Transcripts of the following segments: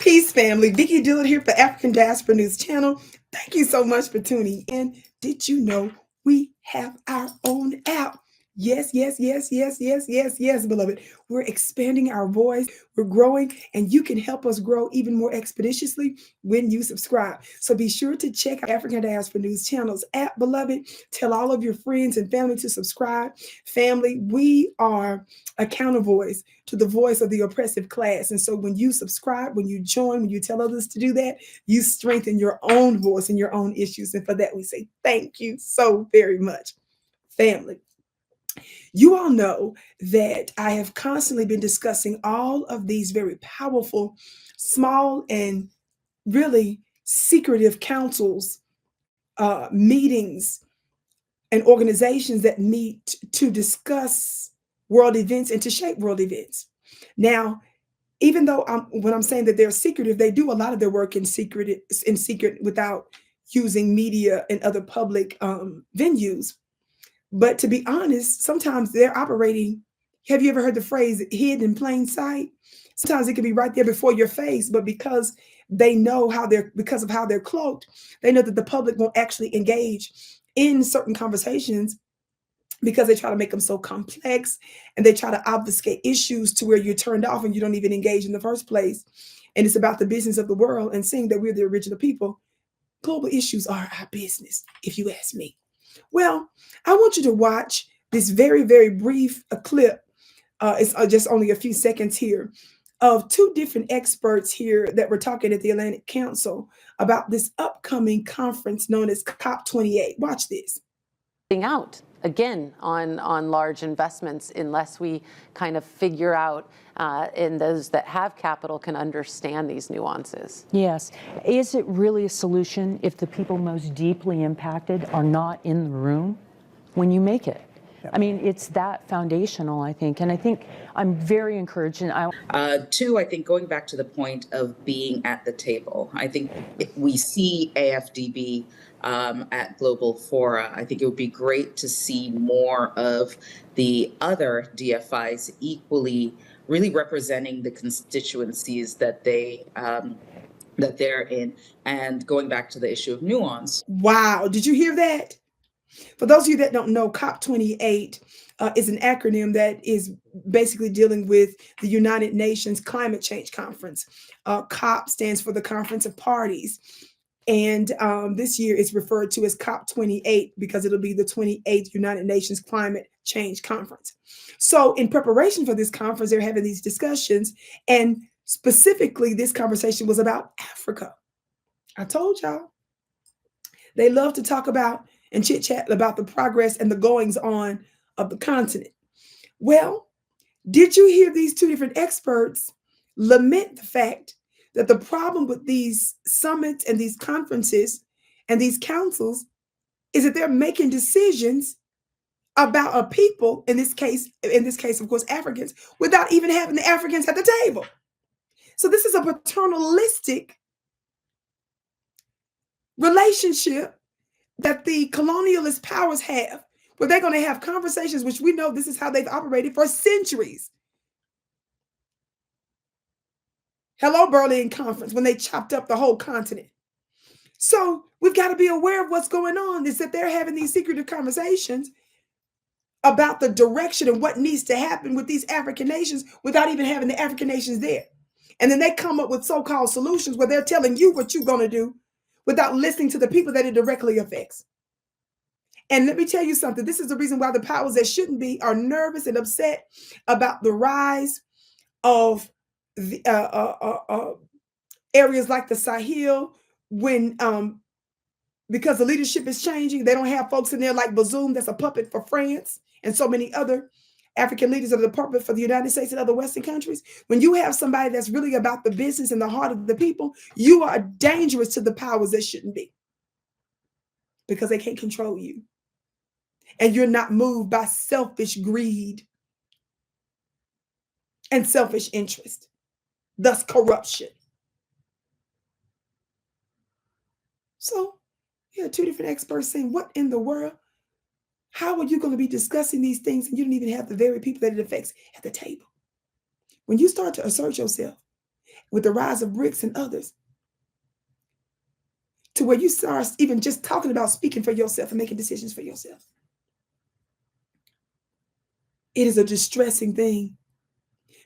Peace, family. Vicki Dillard here for African Diaspora News Channel. Thank you so much for tuning in. Did you know we have our own app? Yes, yes, yes, yes, yes, yes, yes, beloved. We're expanding our voice, we're growing, and you can help us grow even more expeditiously when you subscribe. So be sure to check out African Diaspora News Channel's app, beloved. Tell all of your friends and family to subscribe. Family, we are a counter voice to the voice of the oppressive class. And so when you subscribe, when you join, when you tell others to do that, you strengthen your own voice and your own issues. And for that, we say thank you so very much. Family, you all know that I have constantly been discussing all of these very powerful, small, and really secretive councils, meetings, and organizations that meet to discuss world events and to shape world events. Now, even though when I'm saying that they're secretive, they do a lot of their work in secret without using media and other public venues. But to be honest, sometimes they're operating. Have you ever heard the phrase hidden in plain sight? Sometimes it can be right there before your face, but because they know because of how they're cloaked, they know that the public won't actually engage in certain conversations because they try to make them so complex and they try to obfuscate issues to where you're turned off and you don't even engage in the first place. And it's about the business of the world and seeing that we're the original people. Global issues are our business, if you ask me. Well, I want you to watch this very, very brief clip. It's just only a few seconds here of two different experts here that were talking at the Atlantic Council about this upcoming conference known as COP28. Watch this. Out again on large investments unless we kind of figure out and those that have capital can understand these nuances. Yes. Is it really a solution if the people most deeply impacted are not in the room when you make it? I mean, it's that foundational, I think. And I think I'm very encouraged. And Two, I think going back to the point of being at the table, I think we see AFDB at global fora. I think it would be great to see more of the other DFIs equally really representing the constituencies that that they're in. And going back to the issue of nuance. Wow. Did you hear that? For those of you that don't know, COP28 is an acronym that is basically dealing with the United Nations Climate Change Conference. COP stands for the Conference of Parties. And this year it's referred to as COP28 because it'll be the 28th United Nations Climate Change Conference. So in preparation for this conference, they're having these discussions. And specifically, this conversation was about Africa. I told y'all, they love to talk about and chit chat about the progress and the goings on of the continent. Well, did you hear these two different experts lament the fact that the problem with these summits and these conferences and these councils is that they're making decisions about a people, in this case, of course, Africans, without even having the Africans at the table. So this is a paternalistic relationship that the colonialist powers have, where they're going to have conversations, which we know this is how they've operated for centuries. Hello, Berlin Conference, when they chopped up the whole continent. So we've got to be aware of what's going on, is that they're having these secretive conversations about the direction and what needs to happen with these African nations without even having the African nations there. And then they come up with so-called solutions where they're telling you what you're going to do without listening to the people that it directly affects. And let me tell you something. This is the reason why the powers that shouldn't be are nervous and upset about the rise of the areas like the Sahel, when because the leadership is changing. They don't have folks in there like Bazoum that's a puppet for France and so many other African leaders that are the puppet for the United States and other Western countries. When you have somebody that's really about the business and the heart of the people, you are dangerous to the powers that shouldn't be, because they can't control you. And you're not moved by selfish greed and selfish interest, thus corruption. So you have two different experts saying, what in the world? How are you going to be discussing these things and you don't even have the very people that it affects at the table? When you start to assert yourself, with the rise of BRICS and others, to where you start even just talking about speaking for yourself and making decisions for yourself. It is a distressing thing,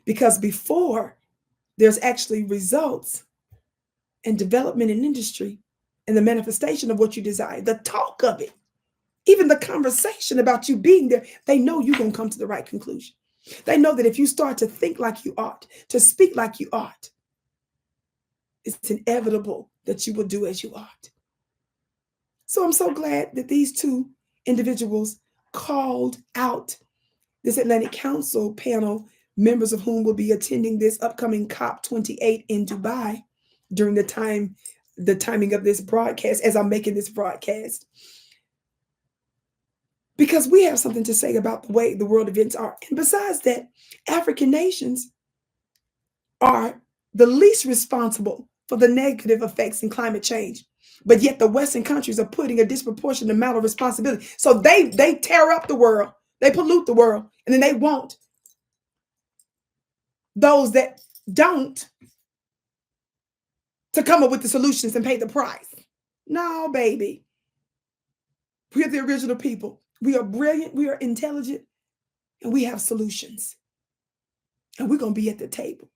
because before there's actually results and development in industry and the manifestation of what you desire, the talk of it, even the conversation about you being there, they know you're going to come to the right conclusion. They know that if you start to think like you ought, to speak like you ought, it's inevitable that you will do as you ought. So I'm so glad that these two individuals called out this Atlantic Council panel, members of whom will be attending this upcoming COP28 in Dubai during the timing of this broadcast, as I'm making this broadcast. Because we have something to say about the way the world events are. And besides that, African nations are the least responsible for the negative effects in climate change. But yet the Western countries are putting a disproportionate amount of responsibility. So they tear up the world, they pollute the world, and then they want those that don't to come up with the solutions and pay the price. No, baby. We're the original people. We are brilliant, we are intelligent, and we have solutions. And we're going to be at the table.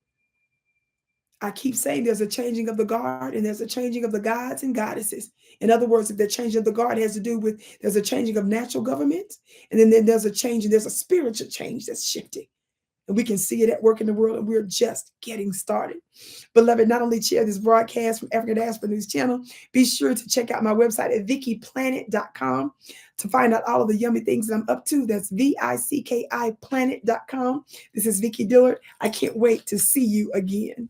I keep saying there's a changing of the guard and there's a changing of the gods and goddesses. In other words, if the changing of the guard has to do with, there's a changing of natural government, and then there's a change, and there's a spiritual change that's shifting. And we can see it at work in the world, and we're just getting started. Beloved, not only share this broadcast from African Diaspora News Channel, be sure to check out my website at VickiPlanet.com to find out all of the yummy things that I'm up to. That's VICKIPlanet.com. This is Vicki Dillard. I can't wait to see you again.